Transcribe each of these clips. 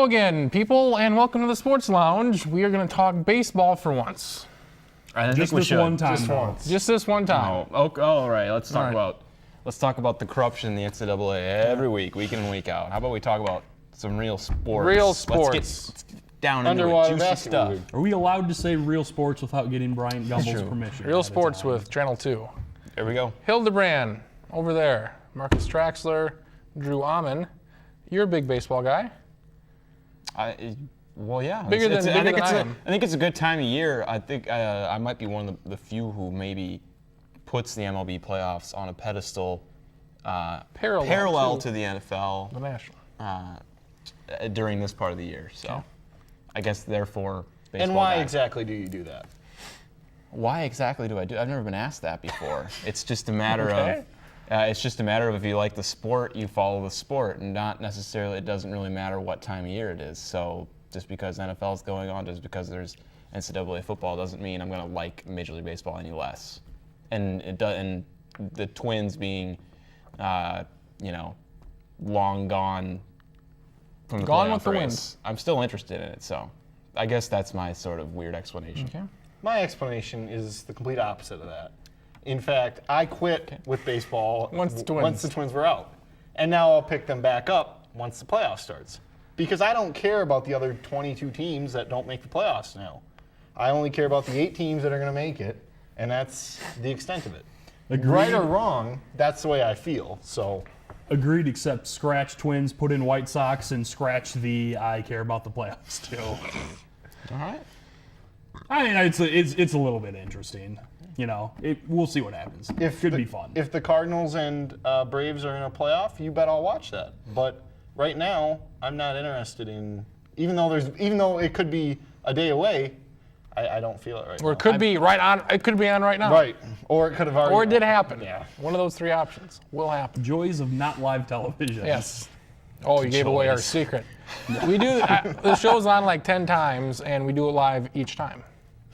again, people, and welcome to the Sports Lounge. We are going to talk baseball for once. I Just think we this should. one time. Just once. Just this one time. Oh, all right. Let's talk All right. about the corruption in the NCAA every week in and week out. How about we talk about some real sports? Real Let's sports. get down into Underwater it. Juicy basketball. stuff. Are we allowed to say real sports without getting Brian Gumbel's permission? Real at a sports time? with Channel 2. There we go. Hildebrand, over there. Marcus Traxler, Drew Amon. You're a big baseball guy. Well, yeah. Bigger than I am. I think it's a good time of year. I think I might be one of the few who maybe puts the MLB playoffs on a pedestal parallel to the NFL The National. during this part of the year. So I guess therefore baseball And why guy. exactly do you do that? Why exactly do I do? I've never been asked that before. It's just a matter Okay. of. It's just a matter of if you like the sport, you follow the sport, and not necessarily. It doesn't really matter what time of year it is. So just because NFL is going on, just because there's NCAA football, doesn't mean I'm going to like Major League Baseball any less. And and the Twins being, long gone from the Gone playoff with the race, wind. I'm still interested in it. So I guess that's my sort of weird explanation. Okay. My explanation is the complete opposite of that. In fact, I quit with baseball Once the Twins were out. And now I'll pick them back up once the playoff starts. Because I don't care about the other 22 teams that don't make the playoffs now. I only care about the 8 teams that are going to make it, and that's the extent of it. Agreed. Right or wrong, that's the way I feel. So Agreed, except scratch Twins, put in White Sox, and scratch the I care about the playoffs too. All right. I mean, it's a little bit interesting. We'll see what happens. Could be fun. If the Cardinals and Braves are in a playoff, you bet I'll watch that. But right now, I'm not interested in. Even though it could be a day away, I don't feel it right now. Or it could be right on. It could be on right now. Right. Or it could have already. Or it did happen. Yeah. One of those 3 options will happen. Joys of not live television. Yes. Oh, you gave away our Joys. secret. We do the show's on like 10 times, and we do it live each time.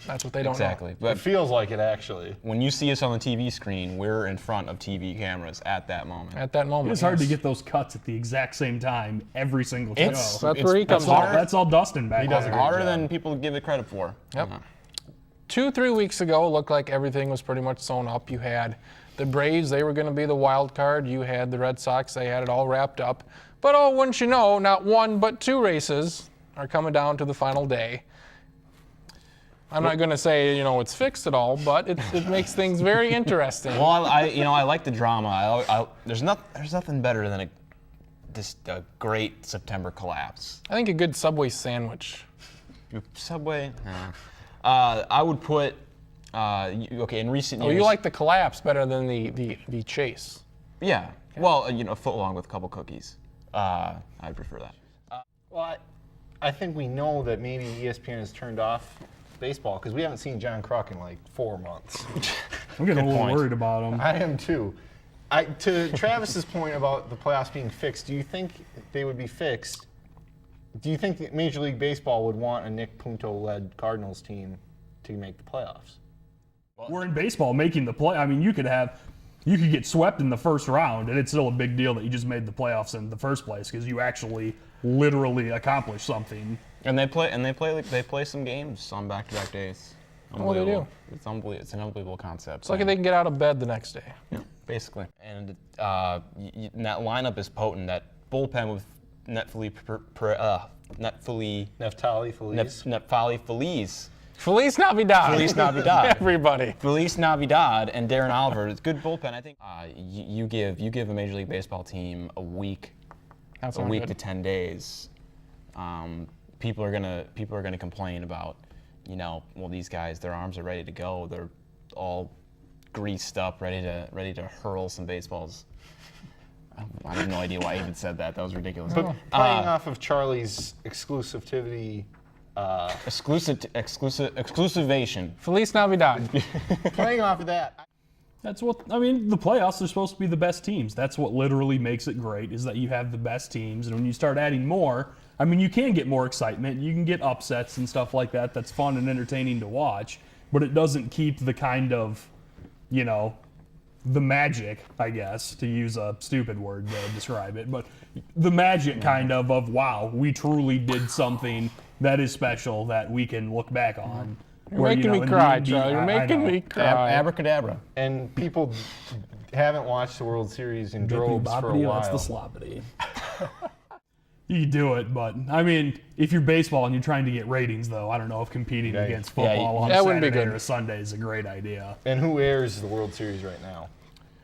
That's what they don't Exactly. It But feels like it actually. when you see us on the TV screen, we're in front of TV cameras at that moment. know. At that moment. It's hard to yes. get those cuts at the exact same time every single show. It's- That's where he comes That's all, in. that's all Dustin back does a there. great Harder job. than people give it credit for. Yep. 2-3 weeks ago, looked like everything was pretty much sewn up. You had the Braves, they were going to be the wild card. You had the Red Sox, they had it all wrapped up. But oh, wouldn't you know, not 1 but 2 races are coming down to the final day. I'm not going to say, it's fixed at all, but it makes things very interesting. Well, I like the drama. There's nothing better than a great September collapse. I think a good Subway sandwich. Subway. I would put. In recent Oh, years. you like the collapse better than the chase. Yeah. Well, a foot long with a couple cookies. I prefer that. Well, I think we know that maybe ESPN has turned off baseball because we haven't seen John Kruk in like 4 months. I'm getting a little point. worried about him. I am too. To Travis's point about the playoffs being fixed, do you think they would be fixed? Do you think that Major League Baseball would want a Nick Punto-led Cardinals team to make the playoffs? We're in baseball making the play. I mean, you could get swept in the first round, and it's still a big deal that you just made the playoffs in the first place because you actually literally accomplished something. And they play some games on back-to-back days. Oh, they do. It's unbelievable. It's an unbelievable concept. It's like they can get out of bed the next day. Yeah, basically. And that lineup is potent. That bullpen with Neftali Feliz. Feliz Navidad. Feliz Navidad. Everybody. Feliz Navidad and Darren Oliver. It's good bullpen. I think you give a Major League Baseball team a week That's to 10 days. People are gonna complain about, well, these guys, their arms are ready to go. They're all greased up, ready to hurl some baseballs. I have no idea why I even said that. That was ridiculous. But playing off of Charlie's exclusivity, exclusivation. Feliz Navidad. playing off of that, That's what, I mean, the playoffs are supposed to be the best teams. That's what literally makes it great, is that you have the best teams. And when you start adding more, I mean, you can get more excitement. You can get upsets and stuff like that. That's fun and entertaining to watch. But it doesn't keep the kind of, the magic, I guess, to use a stupid word to describe it. But the magic kind of wow, we truly did something that is special that we can look back on. You're making me cry, Charlie. You're making me cry. Abracadabra. And people haven't watched the World Series in droves for a while. That's the sloppity. You can do it, but I mean, if you're baseball and you're trying to get ratings, though, I don't know if competing against football on that wouldn't be Saturday good. or Sunday is a great idea. And who airs the World Series right now?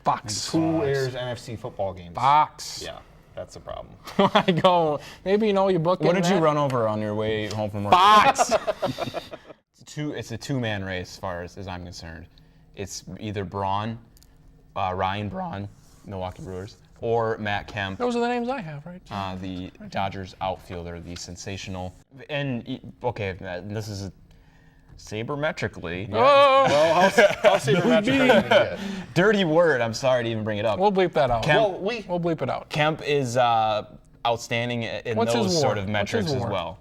Fox. Who airs NFC football games? Fox. Yeah, that's the problem. I go, maybe you book What in did you that? run over on your way home from work? Fox. It's a two-man race as far as I'm concerned. It's either Ryan Braun, Milwaukee Brewers, or Matt Kemp, Those are the names I have, right? the Dodgers outfielder, the sensational. And okay, this is sabermetrically. Oh, Well, how sabermetric are you gonna get? Dirty word. I'm sorry to even bring it up. we'll bleep that out. Kemp- We'll bleep it out. Kemp is outstanding in What's his those WAR? sort of What's metrics his as WAR? well.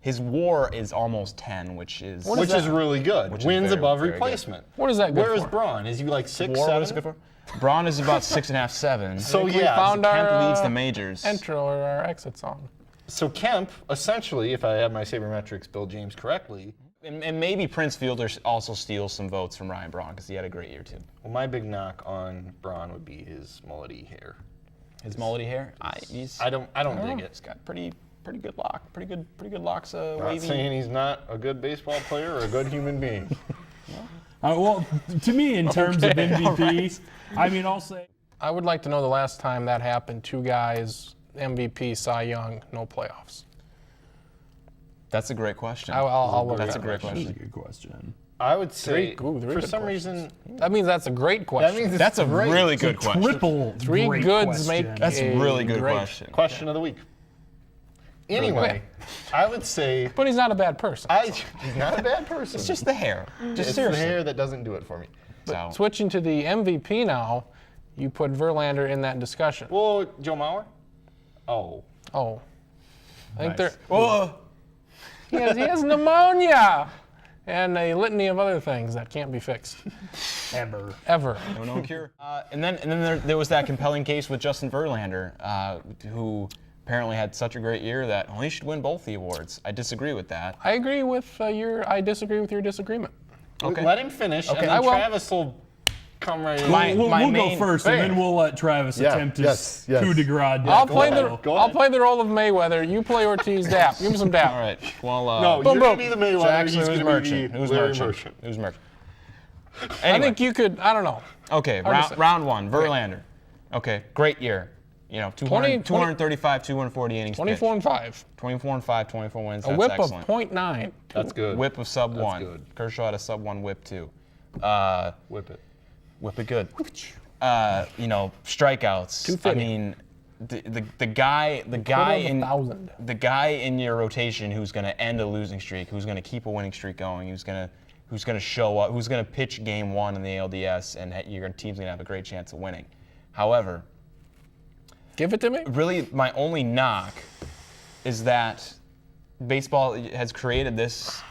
His WAR is almost 10, which is Which is really good. Which is Wins very, above very good. replacement. What is that good Where is for? Braun? Is he like 6, WAR. 7? What is it good for? Braun is about 6.5, 7. So We yeah, found Kemp our leads the majors. intro or our exit song. so Kemp, essentially, if I have my sabermetrics Bill James correctly, And maybe Prince Fielder also steals some votes from Ryan Braun because he had a great year too. well, my big knock on Braun would be his mullety hair. His mullety hair, I don't dig it. He's got pretty good lock, pretty good locks. Not Wavy. saying he's not a good baseball player or a good human being. Well, to me, in terms of MVP, I mean, I'll say I would like to know the last time that happened. 2 guys, MVP, Cy Young, no playoffs. That's a great question. I'll look That's it a up. great that's a question. good question. I would say, Three for good some questions. reason, That means that's a great question. that means it's That's a great. really good question. Triple Three great goods question. make That's a really good great question. Question of the week. Anyway, I would say But he's not a bad person. he's not a bad person. It's just the hair. Just It's the seriously. hair that doesn't do it for me. So, Switching to the MVP now, you put Verlander in that discussion. Well, Joe Mauer? Oh. Oh. I think Nice. he has pneumonia and a litany of other things that can't be fixed. Ever. Ever. no cure. And then there was that compelling case with Justin Verlander, who apparently had such a great year that he should win both the awards. I disagree with that. I agree with I disagree with your disagreement. Okay. Let him finish, and Okay. then I will. Travis will come right in. We'll go main- first, and then we'll let Travis Yeah, attempt his yes. coup de grace. I'll play the Go ahead. I'll play the role of Mayweather. You play Ortiz dap. Give me some dap. All right. Well, No, Boom, you're going boom. to be the Mayweather. Jackson, He's who's going to be merchant? Who's Larry merchant? Who's merchant? I Anyway. think you could. I don't know. Okay, Hard to say. round one, Verlander. Okay, great year. 200, 20 235, 240 innings 24 and 5. 24 and 5, 24 wins. A That's whip excellent. of .9. That's good. Whip of sub 1. good. Kershaw had a sub 1 whip too. Whip it. Whip it good. Strikeouts. 250. I mean, the guy $250,000. the guy in your rotation who's going to end a losing streak, who's going to keep a winning streak going, who's going to show up, who's going to pitch game 1 in the ALDS, and your team's going to have a great chance of winning. However, Give it to me. really my only knock is that baseball has created this.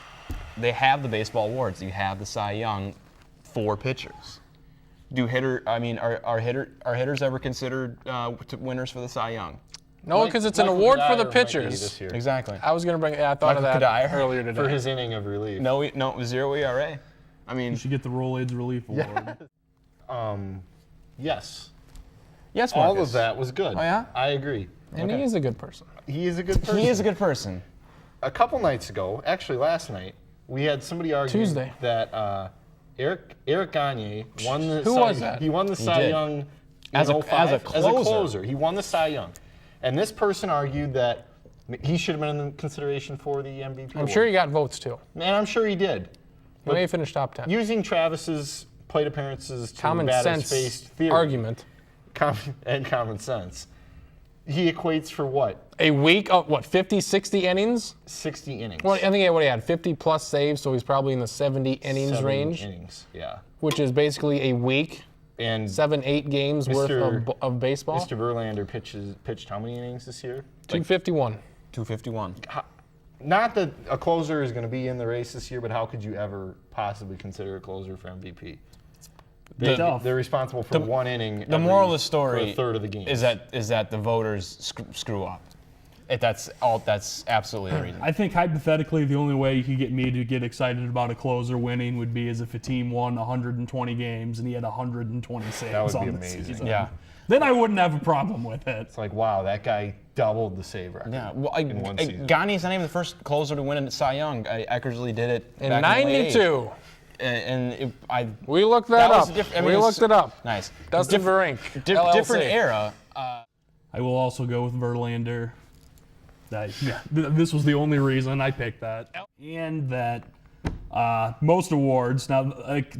They have the baseball awards. You have the Cy Young for pitchers. Are hitters ever considered winners for the Cy Young? No, because it's an Michael award for the Kadire might be pitchers. this year Exactly. I was gonna bring. I thought of Michael that Kadire? earlier today. for his inning of relief. No, 0 ERA. I mean, You should get the Rolaids Relief Award. Yes. yes, All Marcus. of that was good. Oh, yeah? I agree. and he is a good person. He is a good person. He is a good person. A couple nights ago, actually last night, we had somebody argue Tuesday. that Eric Gagne won the Who Cy, was that? He won the Cy did. Young in As a 05. As a closer. closer. He won the Cy Young. And this person argued that he should have been in consideration for the MVP I'm award. sure he got votes too. And I'm sure he did. He may finish top 10. Using Travis's plate appearances to Common batters sense faced theory argument. and common sense, he equates for what? A week of 50, 60 innings? 60 innings. Well, I think he had 50 plus saves, so he's probably in the 70 innings 7 range, innings, yeah. which is basically a week, And 7-8 games worth of baseball. Mr. Verlander pitched how many innings this year? 251. 251. Not that a closer is going to be in the race this year, but how could you ever possibly consider a closer for MVP? They're responsible for one inning. The moral of the story for a third of the game is that the voters screw up. That's absolutely the reason. I think hypothetically the only way you could get me to get excited about a closer winning would be as if a team won 120 games and he had 120 saves That would be on the amazing. season. Yeah. Then I wouldn't have a problem with it. It's like, wow, that guy doubled the save record. Yeah, well, in one season. Ghani's not even the first closer to win a Cy Young. Eckersley did it In back in the late 92. 80s. And We looked that was up. different. I mean, We it's- looked it up. Nice. Dustin Verink. Different LLC. era. I will also go with Verlander. This was the only reason I picked that. And that most awards, now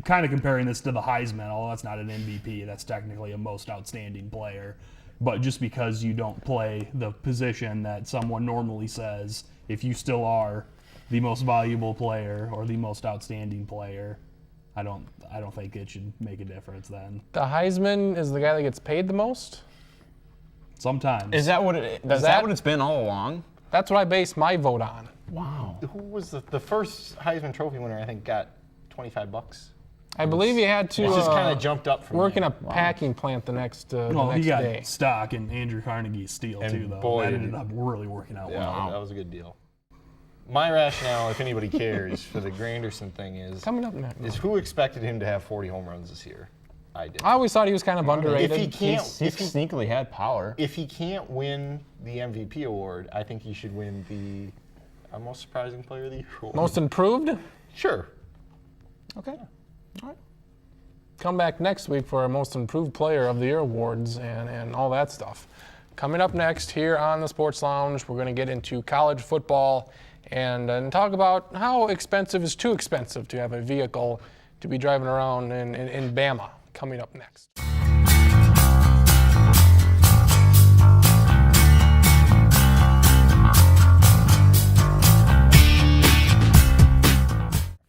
kind of comparing this to the Heisman, although that's not an MVP, that's technically a most outstanding player. But just because you don't play the position that someone normally says, if you still are the most valuable player or the most outstanding player, I don't think it should make a difference then. The Heisman is the guy that gets paid the most? Sometimes. Is that what it's been all along? That's what I base my vote on. Wow. Who was the first Heisman Trophy winner? I think got $25. I believe he had to It just kind of jumped up from work in there. a packing plant the next Well, he got day. stock in Andrew Carnegie's steal And too, though. boy, that did ended he- up really working out Yeah, well. that was a good deal. My rationale, if anybody cares, for the Granderson thing is Coming up next. who expected him to have 40 home runs this year? I did. I always thought he was kind of underrated. If he can't, He sneakily had power. if he can't win the MVP award, I think he should win the most surprising player of the year award. Most improved? Sure. Okay. All right. Come back next week for our most improved player of the year awards and all that stuff. Coming up next here on the Sports Lounge, we're going to get into college football and talk about how expensive is too expensive to have a vehicle to be driving around in Bama. Coming up next.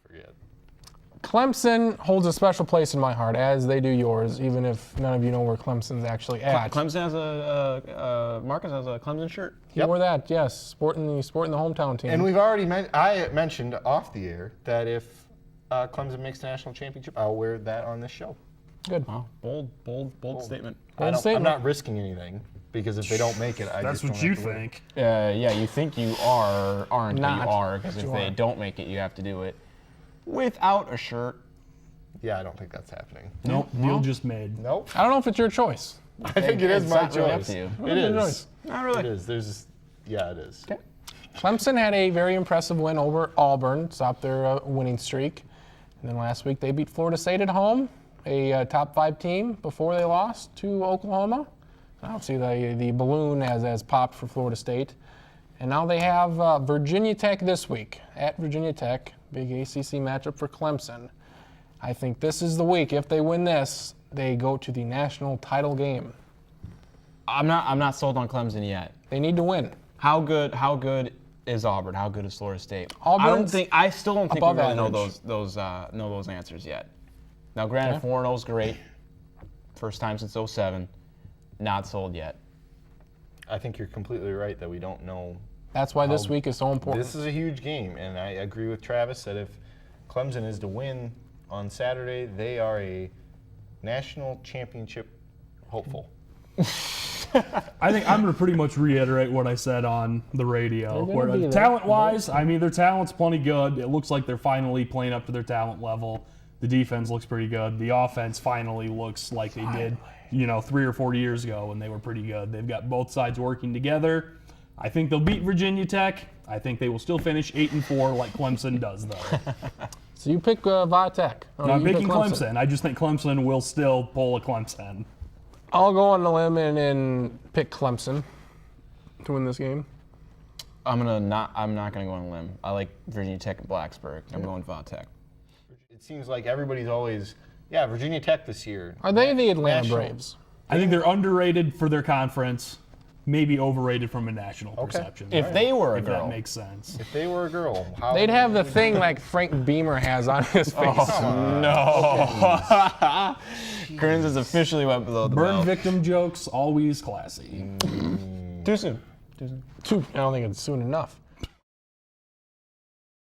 Forget. Clemson holds a special place in my heart, as they do yours, even if none of you know where Clemson's actually at. Clemson has Marcus has a Clemson shirt. He wore that, yes, sporting the hometown team. And we've already I mentioned off the air that if Clemson makes the national championship, I'll wear that on this show. Good. Wow, bold statement. Bold I'm statement. not risking anything because if they don't make it, I That's just what don't you have to wear it. think. Yeah, you think you aren't, but Not. you are, because if You they are. don't make it, you have to do it without a shirt. Yeah, I don't think that's happening. Nope, deal just made. Nope. I don't know if it's your choice. I think it is It's my not really up choice. to you. It Your is. choice. Not really. It is. Yeah, it is. Okay. Clemson had a very impressive win over Auburn, stopped their winning streak. And then last week they beat Florida State at home, a top 5 team, before they lost to Oklahoma. I don't see the balloon as popped for Florida State. And now they have Virginia Tech this week at Virginia Tech, big ACC matchup for Clemson. I think this is the week. If they win this, they go to the national title game. I'm not sold on Clemson yet. They need to win. How good is Auburn? How good is Florida State? Auburn's I still don't think we above really know average. those answers yet. Now, granted, 4-0 is great. First time since 07. Not sold yet. I think you're completely right that we don't know. That's why this week is so important. This is a huge game, and I agree with Travis that if Clemson is to win on Saturday, they are a national championship hopeful. I think I'm going to pretty much reiterate what I said on the radio. They're gonna be there. Talent-wise, I mean, their talent's plenty good. It looks like they're finally playing up to their talent level. The defense looks pretty good. The offense finally looks like they did, 3 or 4 years ago when they were pretty good. They've got both sides working together. I think they'll beat Virginia Tech. I think they will still finish 8-4 like Clemson does, though. So you pick Vatech. No, I'm picking Clemson. I just think Clemson will still pull a Clemson. I'll go on the limb and pick Clemson to win this game. I'm not gonna go on a limb. I like Virginia Tech and Blacksburg. I'm going Vatech. It seems like everybody's always, Virginia Tech this year. Are they the Atlanta National- Braves? I think they're underrated for their conference, maybe overrated from a national perception. If they were a If girl, that makes sense. If they were a girl, how They'd have the thing like Frank Beamer has on his face. no. Kriens has officially went below the Burn belt. victim jokes, always classy. Too soon. I don't think it's soon enough.